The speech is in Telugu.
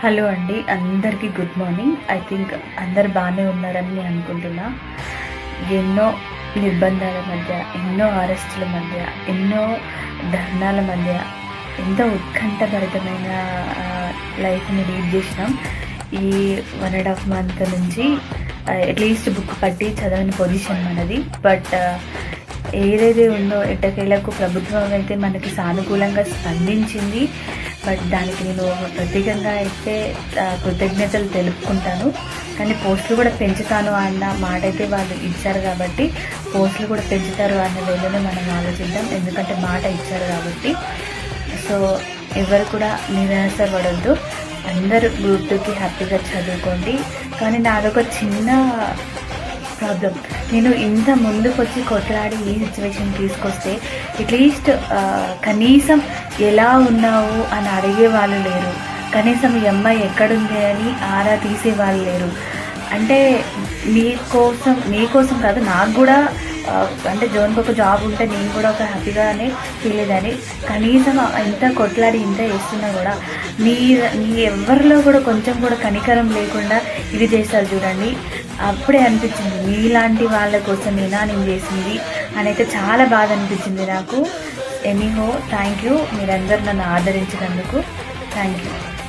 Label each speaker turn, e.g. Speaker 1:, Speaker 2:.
Speaker 1: హలో అండి, అందరికీ గుడ్ మార్నింగ్. ఐ థింక్ అందరు బాగానే ఉన్నారని నేను అనుకుంటున్నా. ఎన్నో నిర్బంధాల మధ్య, ఎన్నో అరెస్టుల మధ్య, ఎన్నో ధర్నాల మధ్య, ఎంతో ఉత్కంఠభరితమైన లైఫ్ని లీడ్ చేసినాం. ఈ 1.5 మంత్ నుంచి అట్లీస్ట్ బుక్ పట్టి చదవని పొజిషన్ మనది. బట్ ఏదైతే ఉందో ఎట్టకేలకు ప్రభుత్వం అయితే మనకి సానుకూలంగా స్పందించింది. బట్ దానికి నేను ప్రత్యేకంగా అయితే కృతజ్ఞతలు తెలుపుకుంటాను. కానీ పోస్టులు కూడా పెంచుతాను అన్న మాట అయితే వాళ్ళు ఇచ్చారు కాబట్టి పోస్టులు కూడా పెంచుతారు అన్న వేళనే మనం ఆలోచిద్దాం. ఎందుకంటే మాట ఇచ్చారు కాబట్టి. సో ఎవరు కూడా నిరాశపడద్దు. అందరూ గ్రూప్ 2కి హ్యాపీగా చదువుకోండి. కానీ నాదొక చిన్న ప్రాబ్లం. నేను ఇంత ముందుకు వచ్చి కొట్లాడి ఈ సిచ్యువేషన్ తీసుకొస్తే అట్లీస్ట్ కనీసం ఎలా ఉన్నావు అని అడిగే వాళ్ళు లేరు. కనీసం ఈ అమ్మాయి ఎక్కడుంది అని ఆరా తీసే వాళ్ళు లేరు. అంటే మీకోసం కాదు, నాకు కూడా అంటే జోన్కి ఒక జాబ్ ఉంటే నేను కూడా ఒక హ్యాపీగానే ఫీల్ అయ్యేదాన్ని. కనీసం ఇంత కొట్లాడి ఇంత చేస్తున్నా కూడా మీ ఎవరిలో కూడా కొంచెం కూడా కనికరం లేకుండా ఇది చేస్తారు చూడండి. అప్పుడే అనిపించింది మీలాంటి వాళ్ళ కోసం నేను చేసింది అని అయితే చాలా బాధ అనిపించింది నాకు. ఎనీహో థ్యాంక్ యూ, మీరందరూ నన్ను ఆదరించినందుకు థ్యాంక్ యూ.